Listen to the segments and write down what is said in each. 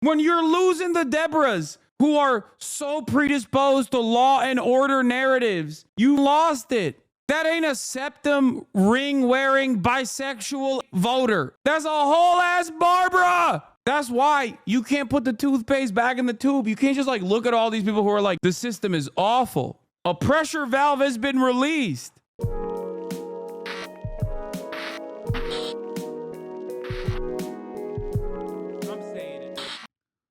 When you're losing the Deborahs who are so predisposed to law and order narratives, you lost it. That ain't a septum ring wearing bisexual voter. That's a whole ass Barbara. That's why you can't put the toothpaste back in the tube. You can't just like look at all these people who are like, the system is awful. A pressure valve has been released.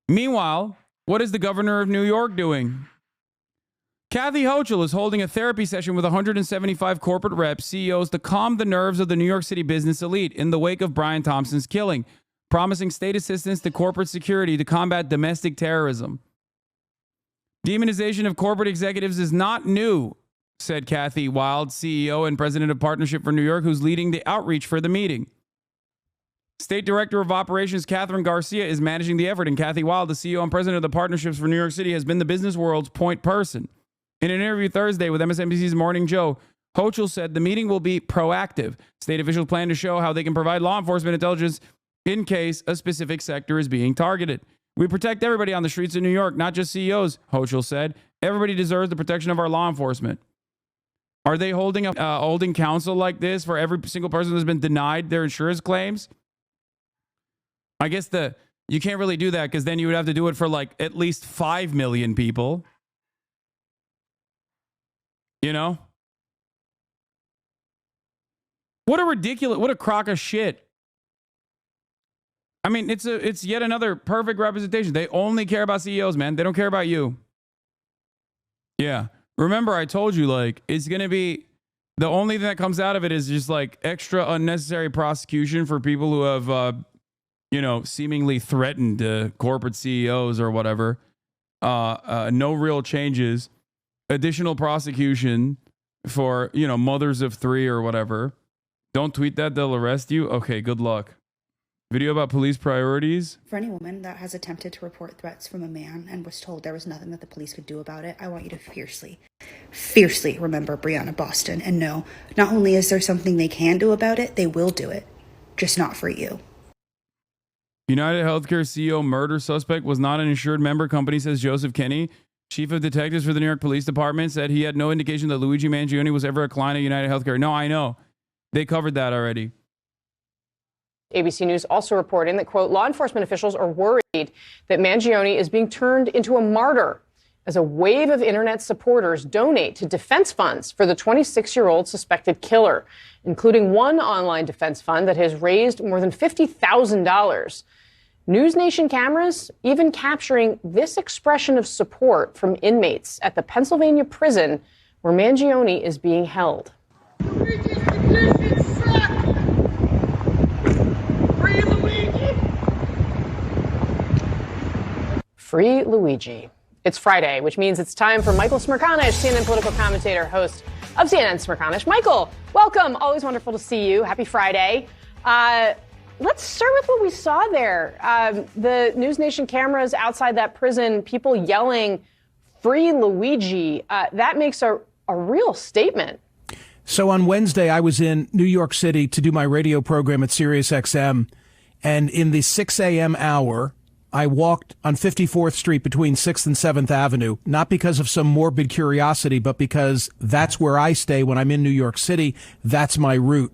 Meanwhile, what is the governor of New York doing? Kathy Hochul is holding a therapy session with 175 corporate reps, CEOs, to calm the nerves of the New York City business elite in the wake of Brian Thompson's killing, promising state assistance to corporate security to combat domestic terrorism. Demonization of corporate executives is not new, said Kathy Wild, CEO and president of Partnership for New York, who's leading the outreach for the meeting. State Director of Operations Catherine Garcia is managing the effort, and Kathy Wild, the CEO and president of the Partnerships for New York City, has been the business world's point person. In an interview Thursday with MSNBC's Morning Joe, Hochul said the meeting will be proactive. State officials plan to show how they can provide law enforcement intelligence in case a specific sector is being targeted. We protect everybody on the streets of New York, not just CEOs, Hochul said. Everybody deserves the protection of our law enforcement. Are they holding counsel like this for every single person who's been denied their insurance claims? I guess you can't really do that because then you would have to do it for like at least 5 million people. You know? What a crock of shit. I mean, it's yet another perfect representation. They only care about CEOs, man. They don't care about you. Yeah. Remember, I told you, like, it's going to be, the only thing that comes out of it is just like extra unnecessary prosecution for people who have, seemingly threatened corporate CEOs or whatever. No real changes. Additional prosecution for, mothers of 3 or whatever. Don't tweet that, they'll arrest you. Okay, good luck. Video about police priorities. For any woman that has attempted to report threats from a man and was told there was nothing that the police could do about it, I want you to fiercely remember Breonna Boston and know, not only is there something they can do about it, they will do it. Just not for you. United Healthcare CEO murder suspect was not an insured member company, says Joseph Kenney. Chief of Detectives for the New York Police Department said he had no indication that Luigi Mangione was ever a client of United Healthcare. No, I know. They covered that already. ABC News also reporting that, quote, law enforcement officials are worried that Mangione is being turned into a martyr as a wave of internet supporters donate to defense funds for the 26-year-old suspected killer, including one online defense fund that has raised more than $50,000. News Nation cameras even capturing this expression of support from inmates at the Pennsylvania prison where Mangione is being held. Free Luigi. It's Friday, which means it's time for Michael Smerconish, CNN political commentator, host of CNN Smerconish. Michael, welcome. Always wonderful to see you. Happy Friday. Let's start with what we saw there. The News Nation cameras outside that prison, people yelling, "Free Luigi." That makes a real statement. So on Wednesday, I was in New York City to do my radio program at SiriusXM. And in the 6 a.m. hour, I walked on 54th Street between 6th and 7th Avenue, not because of some morbid curiosity, but because that's where I stay when I'm in New York City. That's my route.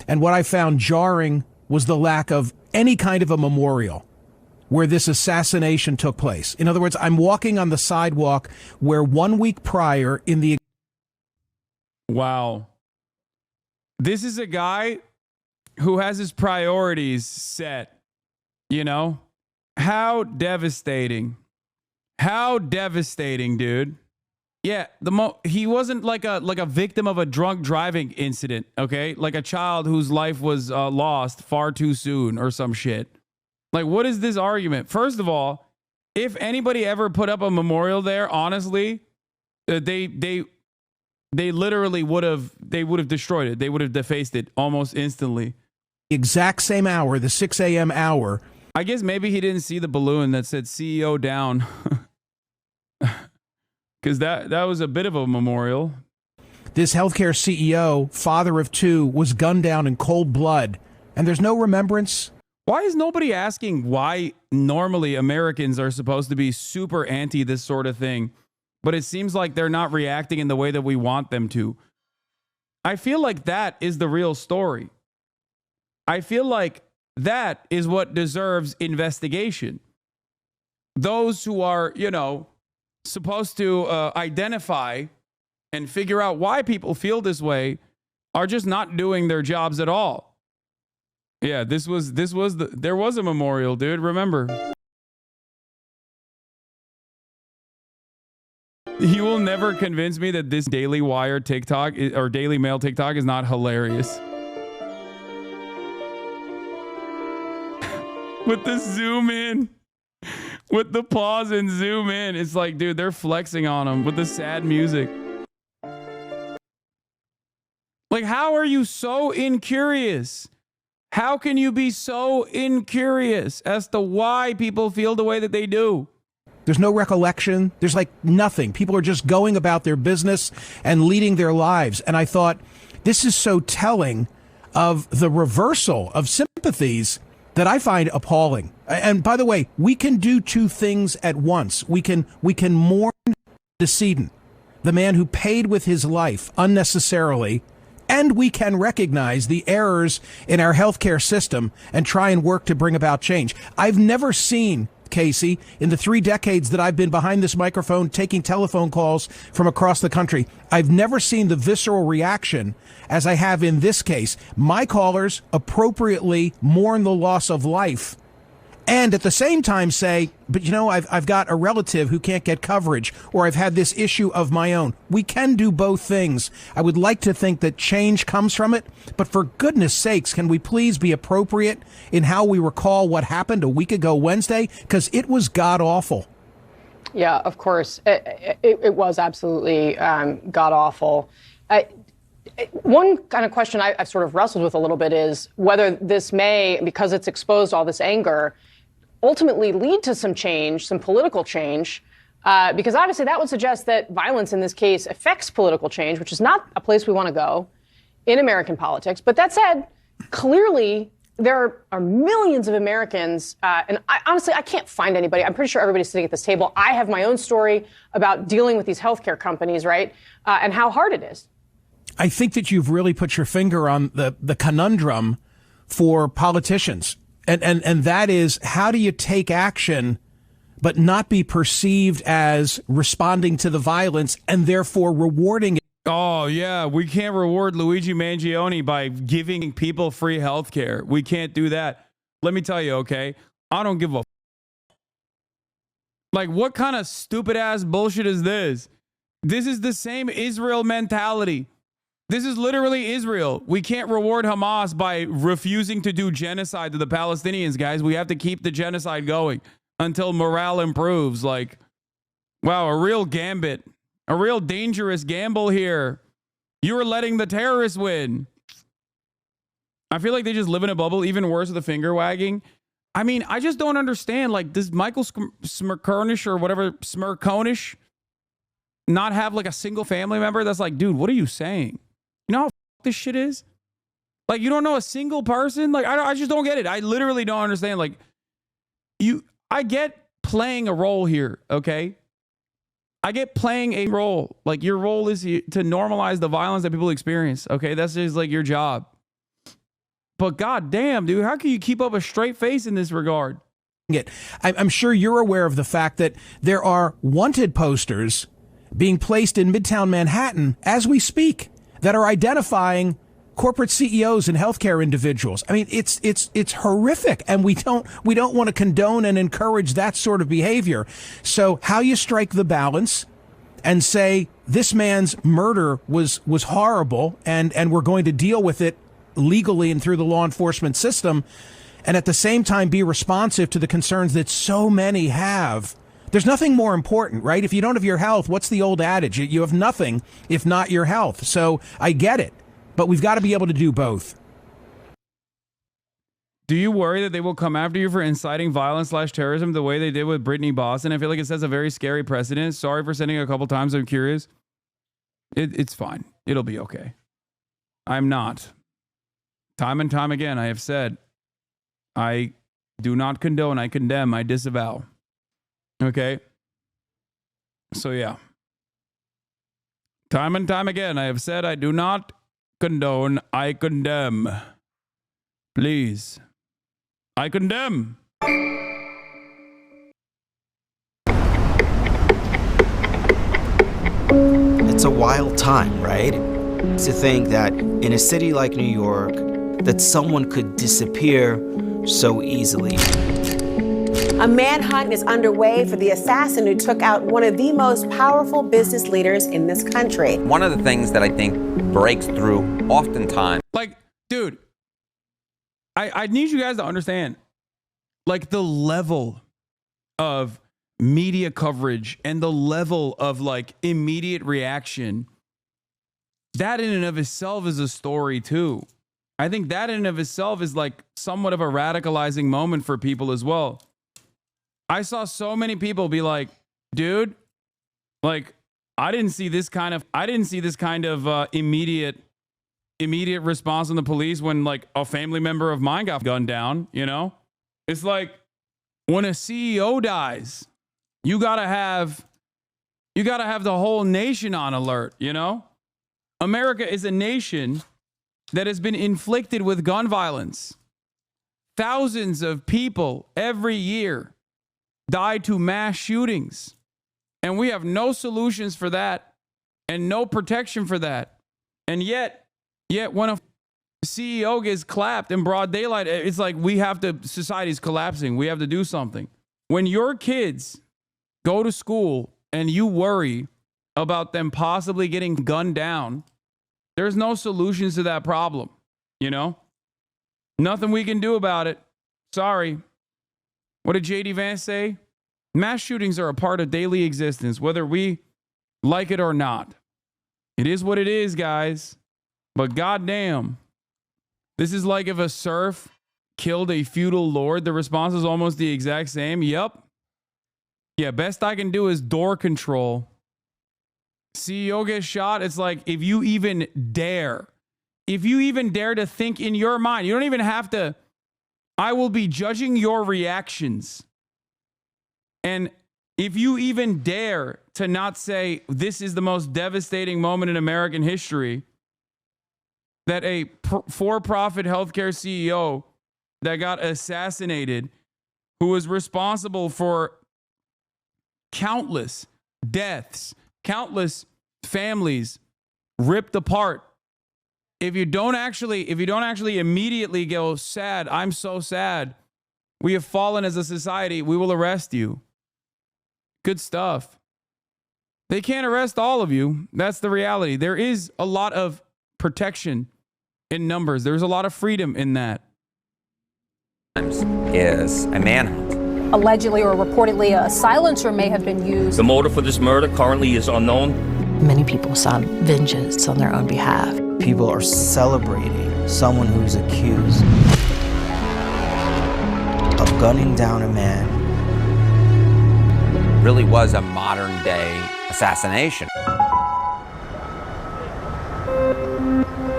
And what I found jarring was the lack of any kind of a memorial where this assassination took place. In other words, I'm walking on the sidewalk where 1 week prior in the... Wow. This is a guy who has his priorities set, How devastating. How devastating, dude. Yeah, he wasn't like a victim of a drunk driving incident, okay? Like a child whose life was lost far too soon or some shit. Like, what is this argument? First of all, if anybody ever put up a memorial there, honestly, they literally would have destroyed it. They would have defaced it almost instantly. Exact same hour, the 6 a.m. hour. I guess maybe he didn't see the balloon that said CEO down. Because that was a bit of a memorial. This healthcare CEO, father of 2, was gunned down in cold blood. And there's no remembrance. Why is nobody asking why normally Americans are supposed to be super anti this sort of thing, but it seems like they're not reacting in the way that we want them to. I feel like that is the real story. I feel like that is what deserves investigation. Those who are, supposed to identify and figure out why people feel this way are just not doing their jobs at all. Yeah, there was a memorial, dude. Remember. You will never convince me that this Daily Wire TikTok or Daily Mail TikTok is not hilarious. With the zoom in, with the pause and zoom in, it's like, dude, they're flexing on them with the sad music. Like, how are you so incurious? How can you be so incurious as to why people feel the way that they do? There's no recollection. There's like nothing. People are just going about their business and leading their lives. And I thought, this is so telling of the reversal of sympathies that I find appalling. And by the way, we can do two things at once. We can mourn the decedent, the man who paid with his life unnecessarily, and we can recognize the errors in our healthcare system and try and work to bring about change. I've never seen, Casey, in the 3 decades that I've been behind this microphone taking telephone calls from across the country, I've never seen the visceral reaction as I have in this case. My callers appropriately mourn the loss of life and at the same time say, but I've got a relative who can't get coverage, or I've had this issue of my own. We can do both things. I would like to think that change comes from it, but for goodness sakes, can we please be appropriate in how we recall what happened a week ago Wednesday? Because it was god-awful. Yeah, of course. It was absolutely god-awful. One kind of question I've sort of wrestled with a little bit is whether this may, because it's exposed all this anger, ultimately lead to some change, some political change, because obviously that would suggest that violence in this case affects political change, which is not a place we want to go in American politics. But that said, clearly there are millions of Americans, and honestly, I can't find anybody. I'm pretty sure everybody's sitting at this table. I have my own story about dealing with these healthcare companies, right, and how hard it is. I think that you've really put your finger on the conundrum for politicians. And that is, how do you take action but not be perceived as responding to the violence and therefore rewarding it? Oh, yeah. We can't reward Luigi Mangione by giving people free health care. We can't do that. Let me tell you, okay? I don't give a like, what kind of stupid ass bullshit is this? This is the same Israel mentality. This is literally Israel. We can't reward Hamas by refusing to do genocide to the Palestinians, guys. We have to keep the genocide going until morale improves. Like, wow, a real gambit, a real dangerous gamble here. You are letting the terrorists win. I feel like they just live in a bubble, even worse with the finger wagging. I mean, I just don't understand. Like, does Michael Smirkonish or whatever, Smirkonish, not have like a single family member that's like, dude, what are you saying? You know how this shit is? Like, you don't know a single person? Like, I just don't get it. I literally don't understand. Like, I get playing a role here, okay? I get playing a role. Like, your role is to normalize the violence that people experience, okay? That's just like your job. But goddamn, dude, how can you keep up a straight face in this regard? I'm sure you're aware of the fact that there are wanted posters being placed in Midtown Manhattan as we speak that are identifying corporate CEOs and healthcare individuals. I mean, it's horrific, and we don't want to condone and encourage that sort of behavior. So how you strike the balance and say this man's murder was horrible, and we're going to deal with it legally and through the law enforcement system, and at the same time be responsive to the concerns that so many have. There's nothing more important, right? If you don't have your health, what's the old adage? You have nothing if not your health. So I get it, but we've got to be able to do both. Do you worry that they will come after you for inciting violence/terrorism the way they did with Brittany Boston? I feel like it sets a very scary precedent. Sorry for sending it a couple times. I'm curious. It's fine. It'll be okay. I'm not. Time and time again, I have said, I Do not condone. I condemn. I disavow. Okay? So, yeah. Time and time again, I have said I do not condone. I condemn. Please. I condemn. It's a wild time, right? To think that in a city like New York, that someone could disappear so easily. A manhunt is underway for the assassin who took out one of the most powerful business leaders in this country. One of the things that I think breaks through oftentimes. Like, dude, I need you guys to understand, like, the level of media coverage and the level of, like, immediate reaction. That in and of itself is a story, too. I think that in and of itself is, like, somewhat of a radicalizing moment for people as well. I saw so many people be like, dude, like, I didn't see this kind of immediate response from the police when, like, a family member of mine got gunned down, you know? It's like when a CEO dies, you gotta have the whole nation on alert, you know? America is a nation that has been inflicted with gun violence. Thousands of people every year die to mass shootings. And we have no solutions for that and no protection for that. And yet when a CEO gets clapped in broad daylight, it's like society's collapsing. We have to do something. When your kids go to school and you worry about them possibly getting gunned down, there's no solutions to that problem, you know? Nothing we can do about it. Sorry. What did J.D. Vance say? Mass shootings are a part of daily existence, whether we like it or not. It is what it is, guys. But goddamn, this is like if a serf killed a feudal lord. The response is almost the exact same. Yep. Yeah, best I can do is door control. CEO gets shot. It's like, if you even dare to think in your mind, you don't even have to. I will be judging your reactions. And if you even dare to not say this is the most devastating moment in American history, that a for-profit healthcare CEO that got assassinated, who was responsible for countless deaths, countless families ripped apart. If you don't actually immediately go, sad, I'm so sad, we have fallen as a society, we will arrest you. Good stuff. They can't arrest all of you. That's the reality. There is a lot of protection in numbers. There's a lot of freedom in that. Is a manhunt. Allegedly or reportedly, a silencer may have been used. The motive for this murder currently is unknown. Many people sought vengeance on their own behalf. People are celebrating someone who's accused of gunning down a man. Really was a modern day assassination.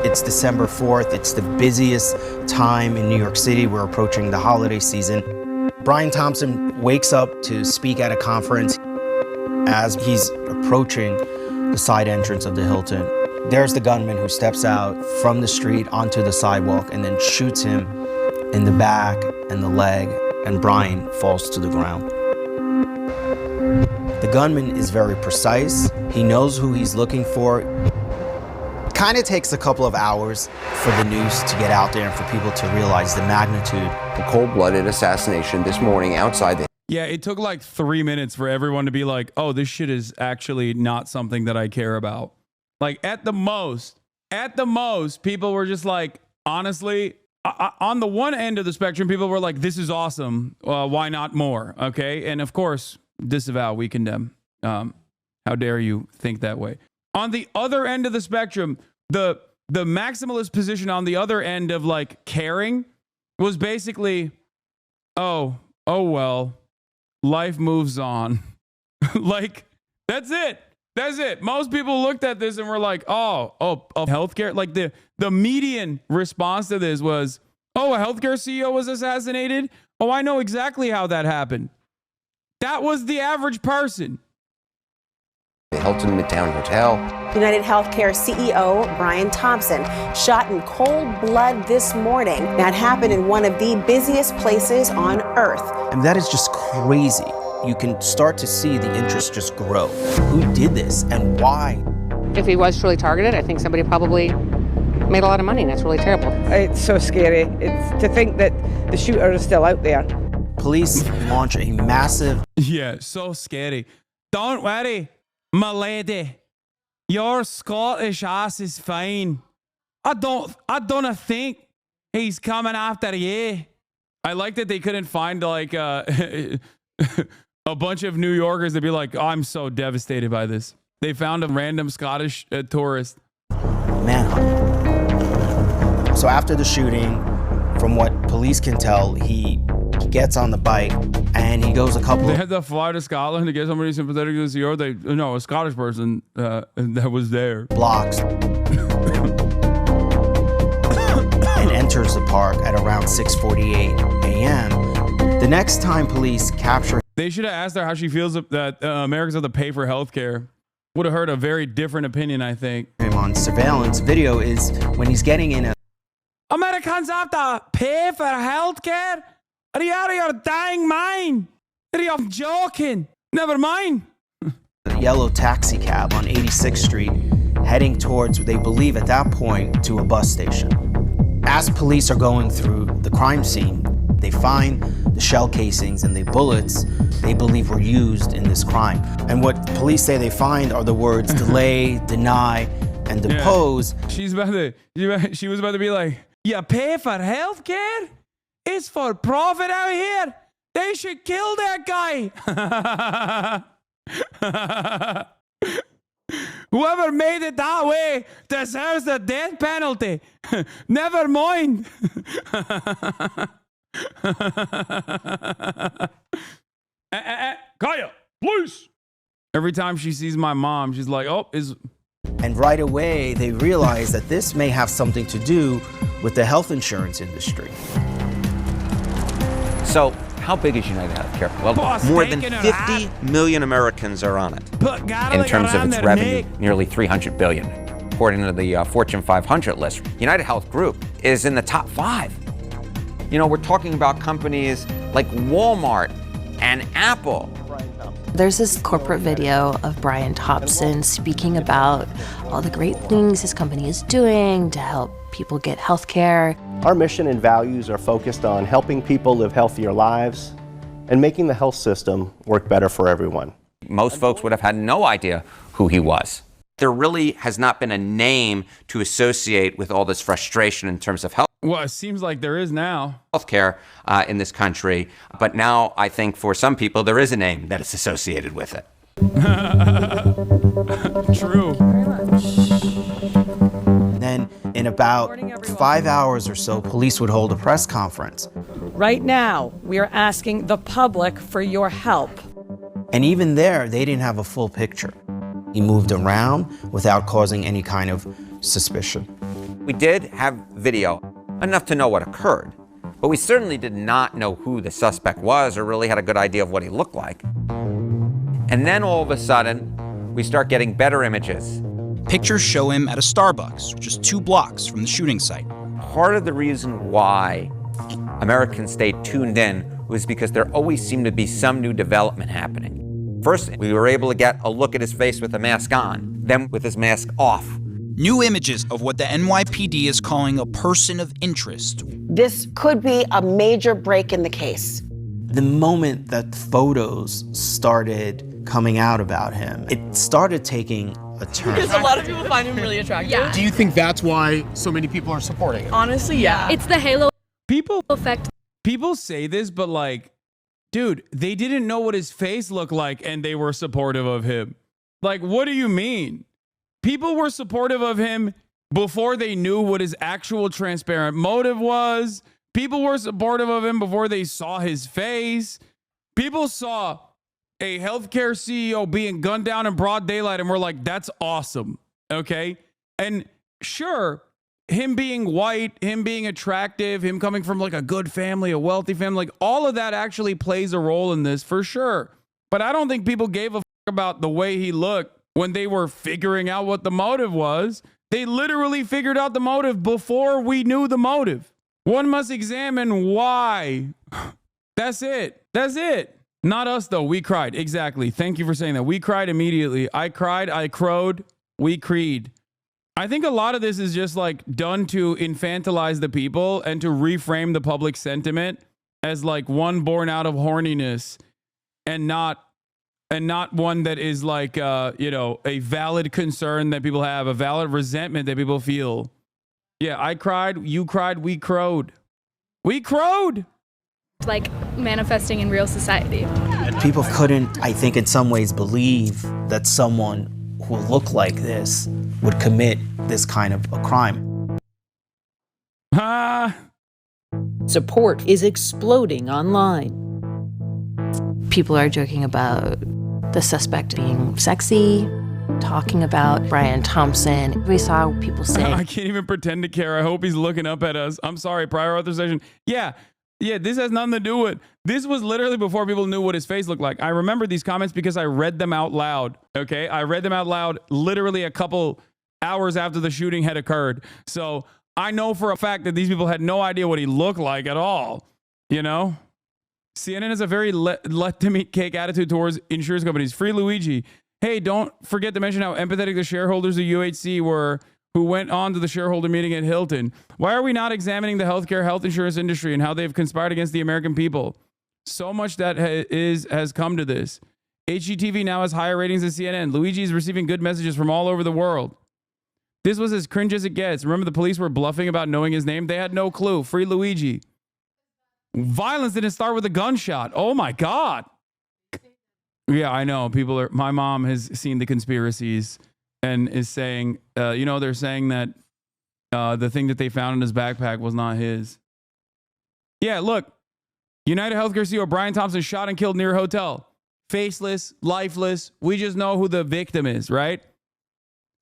It's December 4th. It's the busiest time in New York City. We're approaching the holiday season. Brian Thompson wakes up to speak at a conference. As he's approaching the side entrance of the Hilton, there's the gunman who steps out from the street onto the sidewalk and then shoots him in the back and the leg, and Brian falls to the ground. The gunman is very precise. He knows who he's looking for. Kind of takes a couple of hours for the news to get out there and for people to realize the magnitude. A cold-blooded assassination this morning outside the... Yeah, it took like 3 minutes for everyone to be like, oh, this shit is actually not something that I care about. Like, at the most, people were just like, honestly, on the one end of the spectrum, people were like, this is awesome. Why not more? Okay. And of course, disavow, we condemn. How dare you think that way? On the other end of the spectrum, the maximalist position on the other end of like caring was basically, oh well, life moves on. Like, that's it. That's it. Most people looked at this and were like, oh, healthcare. Like the median response to this was, oh, a healthcare CEO was assassinated. Oh, I know exactly how that happened. That was the average person. The Hilton Midtown Hotel. United Healthcare CEO Brian Thompson shot in cold blood this morning. That happened in one of the busiest places on earth. And that is just crazy. You can start to see the interest just grow. Who did this and why? If he was truly targeted, I think somebody probably made a lot of money, and that's really terrible. It's so scary. It's to think that the shooter is still out there. Police launch a massive... Yeah, so scary. Don't worry, my lady. Your Scottish ass is fine. I don't think he's coming after you. I like that they couldn't find like a bunch of New Yorkers to be like, oh, I'm so devastated by this. They found a random Scottish tourist. Manhunt. So after the shooting, from what police can tell, he gets on the bike and he goes a couple... They had to fly to Scotland to get somebody sympathetic to the CEO. No, a Scottish person that was there. Blocks. And enters the park at around 6:48 a.m. The next time police capture... They should have asked her how she feels that Americans have to pay for health care. Would have heard a very different opinion, I think. Him on surveillance video is when he's getting in a... Americans have to pay for health care? Are you out of your dang mind? Are you joking? Never mind. A yellow taxi cab on 86th Street, heading towards, they believe at that point, to a bus station. As police are going through the crime scene, they find the shell casings and the bullets they believe were used in this crime. And what police say they find are the words delay, deny, and depose. Yeah. She was about to be like, you pay for health care? It's for profit out here. They should kill that guy. Whoever made it that way deserves the death penalty. Never mind. Kaya, please. Every time she sees my mom, she's like, oh, is... And right away, they realize that this may have something to do with the health insurance industry. So, how big is United Healthcare? Well, more than 50 million Americans are on it. In terms of its revenue, nearly $300 billion. According to the Fortune 500 list, United Health Group is in the top 5. You know, we're talking about companies like Walmart and Apple. There's this corporate video of Brian Thompson speaking about all the great things his company is doing to help people get health care. Our mission and values are focused on helping people live healthier lives and making the health system work better for everyone. Most folks would have had no idea who he was. There really has not been a name to associate with all this frustration in terms of health. Well, it seems like there is now. Healthcare in this country, but now I think for some people there is a name that is associated with it. True. Then, in about 5 hours or so, police would hold a press conference. Right now, we are asking the public for your help. And even there, they didn't have a full picture. He moved around without causing any kind of suspicion. We did have video, enough to know what occurred, but we certainly did not know who the suspect was or really had a good idea of what he looked like. And then all of a sudden, we start getting better images. Pictures show him at a Starbucks, just 2 blocks from the shooting site. Part of the reason why Americans stayed tuned in was because there always seemed to be some new development happening. First, we were able to get a look at his face with the mask on, then with his mask off. New images of what the NYPD is calling a person of interest. This could be a major break in the case. The moment that photos started coming out about him, it started taking a turn. Because a lot of people find him really attractive. Yeah. Do you think that's why so many people are supporting him? Honestly, yeah. It's the halo effect. People say this, but like, dude, they didn't know what his face looked like and they were supportive of him. Like, what do you mean? People were supportive of him before they knew what his actual transparent motive was. People were supportive of him before they saw his face. People saw a healthcare CEO being gunned down in broad daylight and were like, that's awesome. Okay. And sure, him being white, him being attractive, him coming from like a good family, a wealthy family, like all of that actually plays a role in this for sure. But I don't think people gave a fuck about the way he looked when they were figuring out what the motive was. They literally figured out the motive before we knew the motive. One must examine why. That's it. That's it. Not us, though. We cried. Exactly. Thank you for saying that. We cried immediately. I cried. I crowed. We creed. I think a lot of this is just like done to infantilize the people and to reframe the public sentiment as like one born out of horniness and not one that is like, a valid concern that people have, a valid resentment that people feel. Yeah, I cried. You cried. We crowed. We crowed. Like manifesting in real society. People couldn't, I think, in some ways believe that someone who looked like this would commit this kind of a crime. Support is exploding online. People are joking about the suspect being sexy, talking about Brian Thompson. We saw people say, I can't even pretend to care. I hope he's looking up at us. I'm sorry, prior authorization. Yeah, this has nothing to do with, this was literally before people knew what his face looked like. I remember these comments because I read them out loud, okay? I read them out loud literally a couple hours after the shooting had occurred. So I know for a fact that these people had no idea what he looked like at all, you know? CNN has a very let them eat cake attitude towards insurance companies. Free Luigi. Hey, don't forget to mention how empathetic the shareholders of UHC were who went on to the shareholder meeting at Hilton. Why are we not examining the health insurance industry and how they've conspired against the American people? So much that has come to this. HGTV now has higher ratings than CNN. Luigi is receiving good messages from all over the world. This was as cringe as it gets. Remember the police were bluffing about knowing his name? They had no clue. Free Luigi. Violence didn't start with a gunshot. Oh my God. Yeah, I know. My mom has seen the conspiracies and is saying, they're saying that the thing that they found in his backpack was not his. Yeah, look. United Healthcare CEO Brian Thompson shot and killed near a hotel. Faceless, lifeless. We just know who the victim is, right?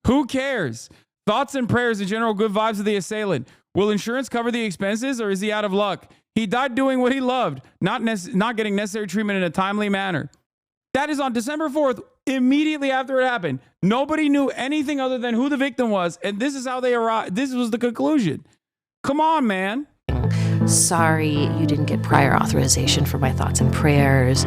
Who cares? Thoughts and prayers and general good vibes of the assailant. Will insurance cover the expenses or is he out of luck? He died doing what he loved, not getting necessary treatment in a timely manner. That is on December 4th, immediately after it happened. Nobody knew anything other than who the victim was, and this is how they arrived. This was the conclusion. Come on, man. Sorry, you didn't get prior authorization for my thoughts and prayers.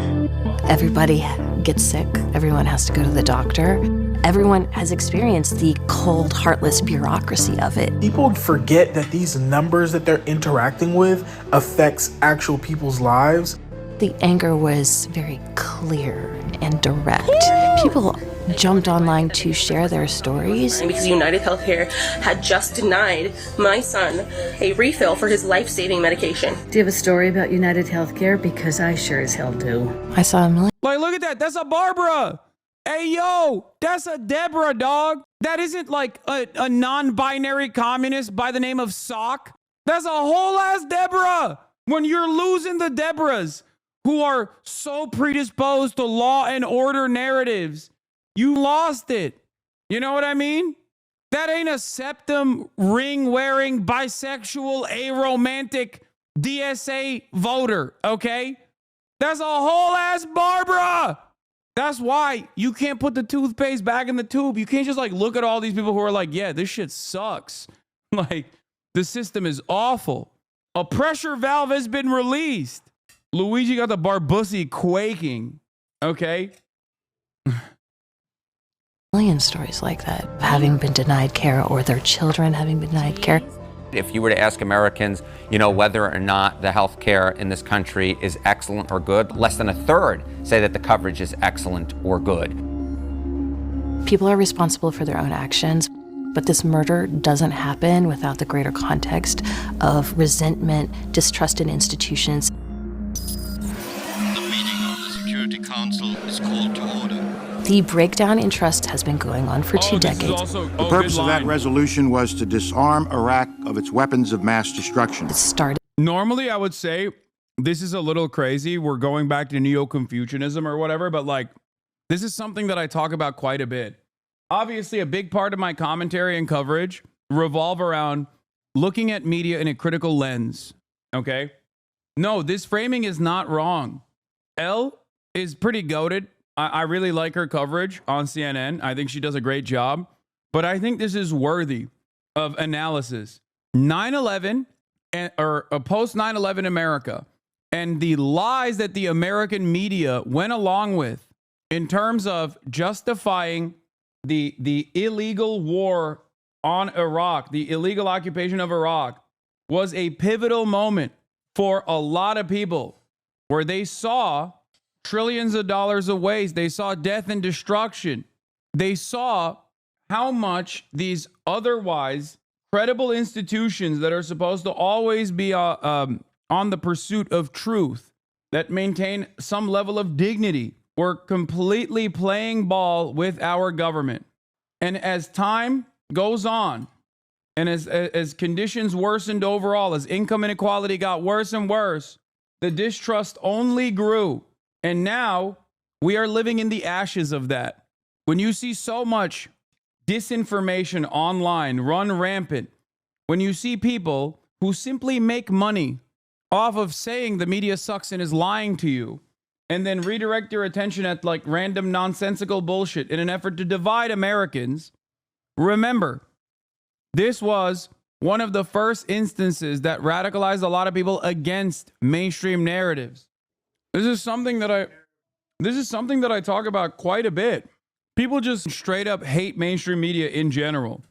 Everybody gets sick. Everyone has to go to the doctor. Everyone has experienced the cold, heartless bureaucracy of it. People forget that these numbers that they're interacting with affects actual people's lives. The anger was very clear and direct. People jumped online to share their stories. Because United Healthcare had just denied my son a refill for his life-saving medication. Do you have a story about United Healthcare? Because I sure as hell do. I saw a million. Like, look at that. That's a Barbara. Hey, yo, that's a Deborah, dog. That isn't like a non-binary communist by the name of Sock. That's a whole ass Deborah. When you're losing the Deborahs who are so predisposed to law and order narratives, you lost it. You know what I mean? That ain't a septum ring wearing bisexual aromantic DSA voter, okay? That's a whole ass Barbara. That's why you can't put the toothpaste back in the tube. You can't just like look at all these people who are like, yeah, this shit sucks. Like, the system is awful. A pressure valve has been released. Luigi got the Barbussy quaking. Okay? Million stories like that, having been denied care or their children having been denied care. If you were to ask Americans, whether or not the health care in this country is excellent or good, less than a third say that the coverage is excellent or good. People are responsible for their own actions, but this murder doesn't happen without the greater context of resentment, distrust in institutions. The meeting of the Security Council is called to order. The breakdown in trust has been going on for 2 decades. The purpose of that resolution was to disarm Iraq of its weapons of mass destruction. It started. Normally, I would say this is a little crazy. We're going back to Neo-Confucianism or whatever, but like, this is something that I talk about quite a bit. Obviously, a big part of my commentary and coverage revolve around looking at media in a critical lens. Okay? No, this framing is not wrong. Elle is pretty goated. I really like her coverage on CNN. I think she does a great job. But I think this is worthy of analysis. 9/11 or a post 9/11 America and the lies that the American media went along with in terms of justifying the illegal war on Iraq, the illegal occupation of Iraq, was a pivotal moment for a lot of people where they saw trillions of dollars of waste. They saw death and destruction. They saw how much these otherwise credible institutions that are supposed to always be on the pursuit of truth, that maintain some level of dignity, were completely playing ball with our government. And as time goes on, and as conditions worsened overall, as income inequality got worse and worse, the distrust only grew. And now we are living in the ashes of that. When you see so much disinformation online run rampant, when you see people who simply make money off of saying the media sucks and is lying to you, and then redirect your attention at like random nonsensical bullshit in an effort to divide Americans, remember, this was one of the first instances that radicalized a lot of people against mainstream narratives. This is something that I talk about quite a bit. People just straight up hate mainstream media in general.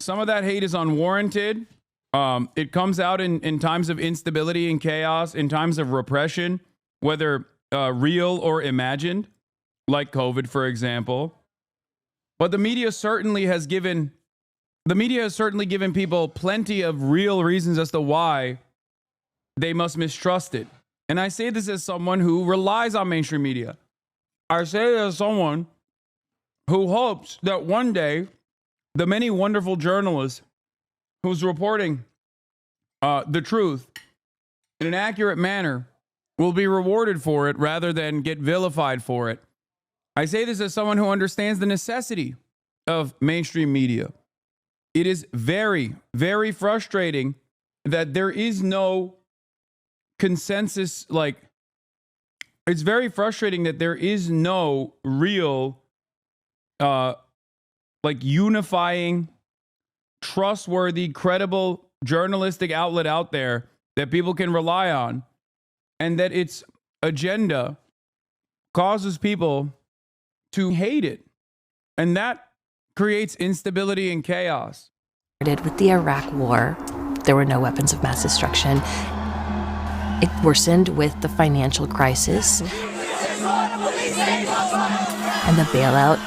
Some of that hate is unwarranted. It comes out in times of instability and chaos, in times of repression, whether real or imagined, like COVID, for example. But the media has certainly given people plenty of real reasons as to why they must mistrust it. And I say this as someone who relies on mainstream media. I say it as someone who hopes that one day the many wonderful journalists who's reporting the truth in an accurate manner will be rewarded for it rather than get vilified for it. I say this as someone who understands the necessity of mainstream media. It is very, very frustrating that there is no consensus. It's very frustrating that there is no real, unifying, trustworthy, credible journalistic outlet out there that people can rely on, and that its agenda causes people to hate it. And that creates instability and chaos. With the Iraq War, there were no weapons of mass destruction. It worsened with the financial crisis and the bailout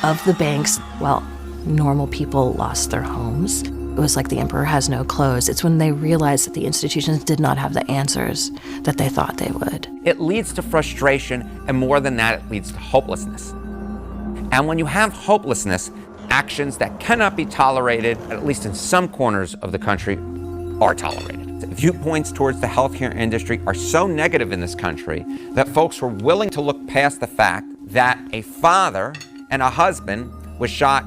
of the banks. Well, normal people lost their homes. It was like the emperor has no clothes. It's when they realized that the institutions did not have the answers that they thought they would. It leads to frustration, and more than that, it leads to hopelessness. And when you have hopelessness, actions that cannot be tolerated, at least in some corners of the country, are tolerated. Viewpoints towards the healthcare industry are so negative in this country that folks were willing to look past the fact that a father and a husband was shot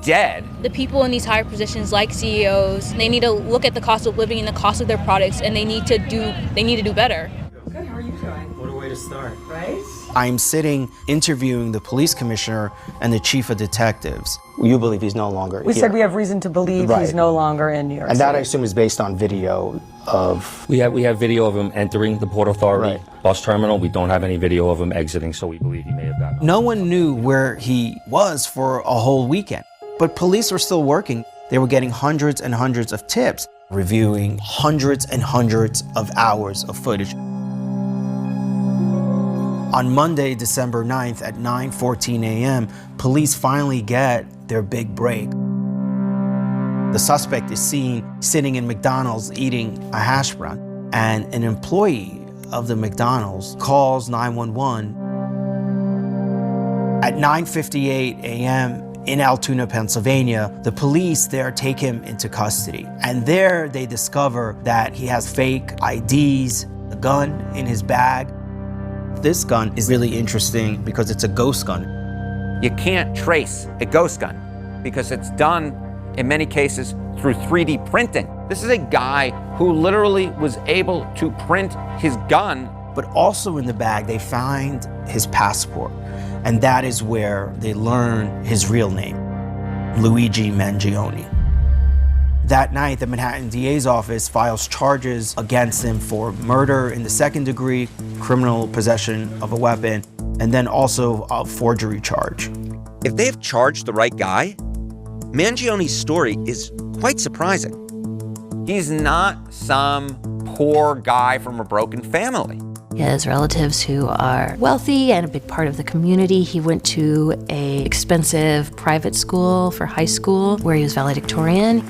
dead. The people in these higher positions, like CEOs, they need to look at the cost of living and the cost of their products, and they need to do better. Good, how are you doing? What a way to start. Right? I'm sitting interviewing the police commissioner and the chief of detectives. You believe he's no longer We here. said we have reason to believe he's no longer in New York And City. that, I assume, is based on video of... We have video of him entering the Port Authority bus terminal. We don't have any video of him exiting, so we believe he may have gotten out. No one knew where he was for a whole weekend, but police were still working. They were getting hundreds and hundreds of tips, reviewing hundreds and hundreds of hours of footage. On Monday, December 9th at 9:14 a.m., police finally get their big break. The suspect is seen sitting in McDonald's eating a hash brown, and an employee of the McDonald's calls 911. At 9:58 a.m. in Altoona, Pennsylvania, the police there take him into custody. And there they discover that he has fake IDs, a gun in his bag. This gun is really interesting because it's a ghost gun. You can't trace a ghost gun because it's done, in many cases, through 3D printing. This is a guy who literally was able to print his gun. But also in the bag, they find his passport. And that is where they learn his real name, Luigi Mangione. That night, the Manhattan DA's office files charges against him for murder in the second degree, criminal possession of a weapon, and then also a forgery charge. If they've charged the right guy, Mangione's story is quite surprising. He's not some poor guy from a broken family. He has relatives who are wealthy and a big part of the community. He went to an expensive private school for high school where he was valedictorian.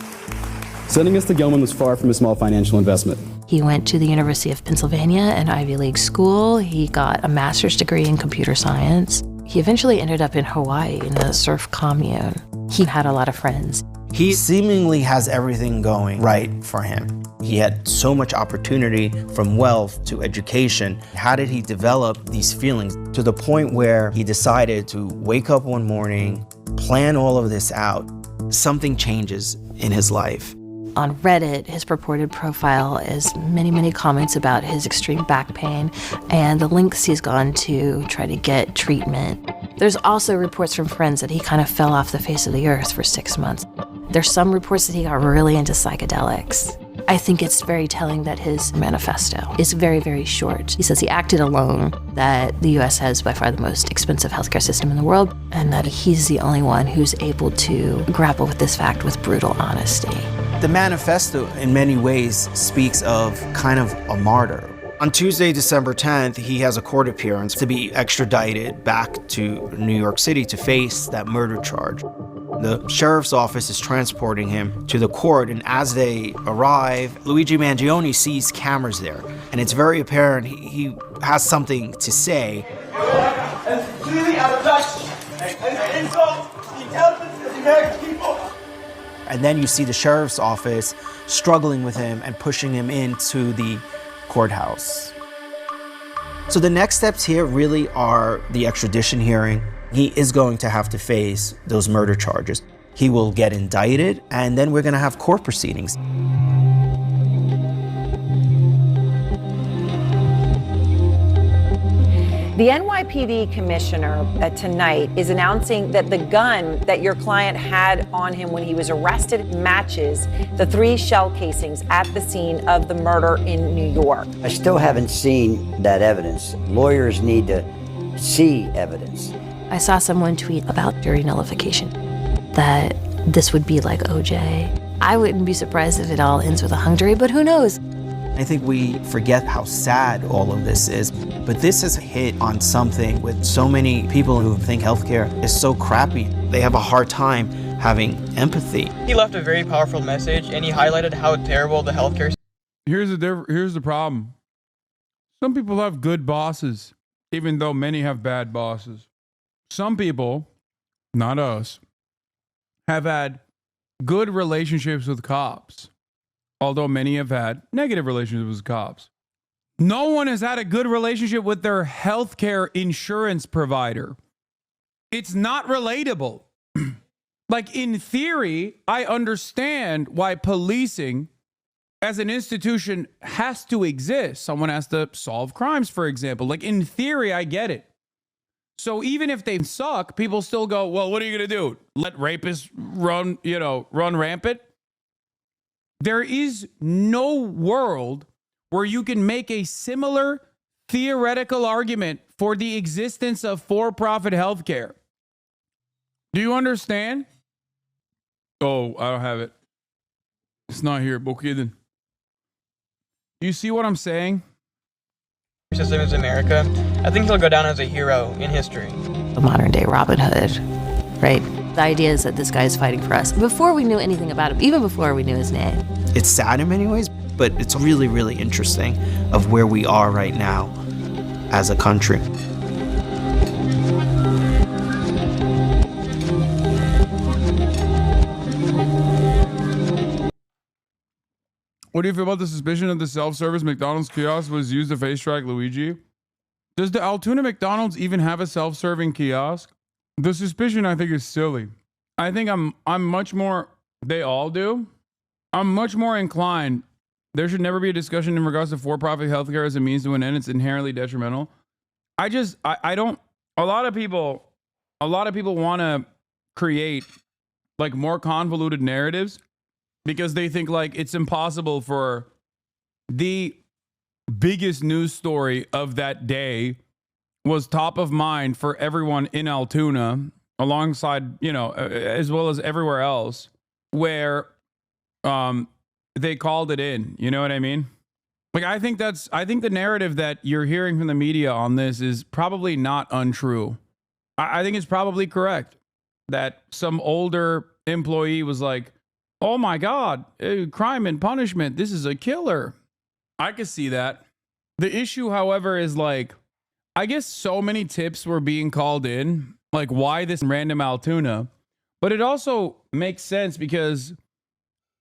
Sending us to Gelman was far from a small financial investment. He went to the University of Pennsylvania, an Ivy League school. He got a master's degree in computer science. He eventually ended up in Hawaii in a surf commune. He had a lot of friends. He seemingly has everything going right for him. He had so much opportunity, from wealth to education. How did he develop these feelings to the point where he decided to wake up one morning, plan all of this out? Something changes in his life. On Reddit, his purported profile is many, many comments about his extreme back pain and the lengths he's gone to try to get treatment. There's also reports from friends that he kind of fell off the face of the earth for 6 months. There's some reports that he got really into psychedelics. I think it's very telling that his manifesto is very, very short. He says he acted alone, that the US has by far the most expensive healthcare system in the world, and that he's the only one who's able to grapple with this fact with brutal honesty. The manifesto, in many ways, speaks of kind of a martyr. On Tuesday, December 10th, he has a court appearance to be extradited back to New York City to face that murder charge. The sheriff's office is transporting him to the court, and as they arrive, Luigi Mangione sees cameras there, and it's very apparent he has something to say. And clearly out of touch and insult the intelligence of the American people. And then you see the sheriff's office struggling with him and pushing him into the courthouse. So the next steps here really are the extradition hearing. He is going to have to face those murder charges. He will get indicted, and then we're going to have court proceedings. The NYPD commissioner tonight is announcing that the gun that your client had on him when he was arrested matches the 3 shell casings at the scene of the murder in New York. I still haven't seen that evidence. Lawyers need to see evidence. I saw someone tweet about jury nullification, that this would be like OJ. I wouldn't be surprised if it all ends with a hung jury, but who knows? I think we forget how sad all of this is, but this has hit on something with so many people who think healthcare is so crappy. They have a hard time having empathy. He left a very powerful message, and he highlighted how terrible the healthcare. Here's the problem. Some people have good bosses, even though many have bad bosses. Some people, not us, have had good relationships with cops, although many have had negative relationships with cops. No one has had a good relationship with their healthcare insurance provider. It's not relatable. Like, in theory, I understand why policing as an institution has to exist. Someone has to solve crimes, for example. Like, in theory, I get it. So even if they suck, people still go, well, what are you going to do? Let rapists run rampant? There is no world where you can make a similar theoretical argument for the existence of for-profit healthcare. Do you understand? Oh, I don't have it. It's not here. Okay, then. Do you see what I'm saying? System is America. I think he'll go down as a hero in history. The modern day Robin Hood, right? The idea is that this guy is fighting for us before we knew anything about him, even before we knew his name. It's sad in many ways, but it's really, really interesting of where we are right now as a country. What do you feel about the suspicion that the self-service McDonald's kiosk was used to face track Luigi? Does the Altoona McDonald's even have a self-serving kiosk? The suspicion, I think, is silly. I think I'm much more, they all do. I'm much more inclined. There should never be a discussion in regards to for-profit healthcare as a means to an end. It's inherently detrimental. I don't. A lot of people want to create like more convoluted narratives because they think like it's impossible for the biggest news story of that day was top of mind for everyone in Altoona, alongside, as well as everywhere else, where they called it in. You know what I mean? Like, I think the narrative that you're hearing from the media on this is probably not untrue. I think it's probably correct that some older employee was like, oh my God, crime and punishment. This is a killer. I could see that. The issue, however, is like, I guess so many tips were being called in, like why this random Altoona, but it also makes sense because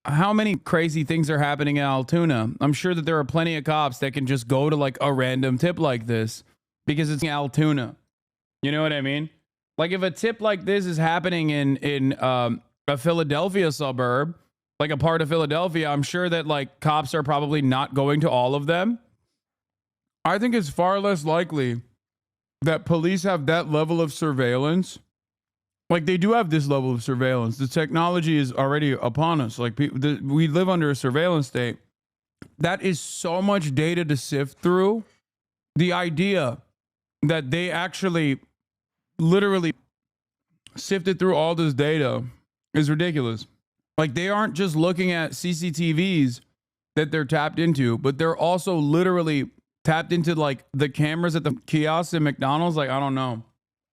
how many crazy things are happening in Altoona? I'm sure that there are plenty of cops that can just go to like a random tip like this because it's Altoona. You know what I mean? Like if a tip like this is happening in a Philadelphia suburb, like a part of Philadelphia, I'm sure that like cops are probably not going to all of them. I think it's far less likely that police have that level of surveillance. Like they do have this level of surveillance. The technology is already upon us. Like we live under a surveillance state. That is so much data to sift through. The idea that they actually literally sifted through all this data is ridiculous. Like they aren't just looking at CCTVs that they're tapped into, but they're also literally tapped into like the cameras at the kiosks at McDonald's. Like, I don't know.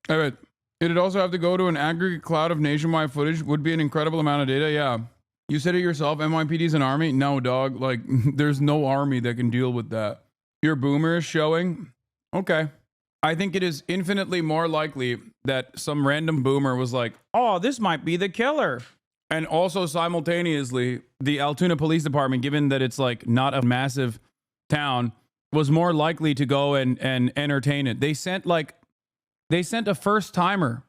All right. It'd also have to go to an aggregate cloud of nationwide footage. Would be an incredible amount of data. Yeah. You said it yourself. NYPD's an army. No, dog. Like there's no army that can deal with that. Your boomer is showing. Okay. I think it is infinitely more likely that some random boomer was like, oh, this might be the killer. And also simultaneously, the Altoona Police Department, given that it's like not a massive town, was more likely to go and entertain it. They sent a first timer.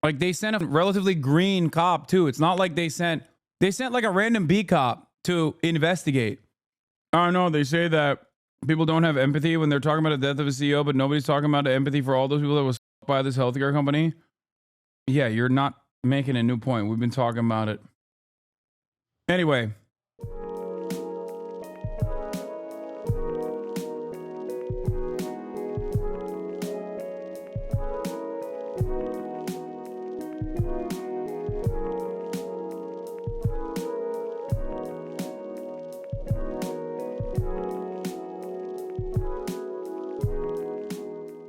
Like they sent a relatively green cop too. It's not like they sent like a random B cop to investigate. I don't know. They say that people don't have empathy when they're talking about the death of a CEO, but nobody's talking about empathy for all those people that was by this healthcare company. Yeah, you're not making a new point. We've been talking about it. Anyway.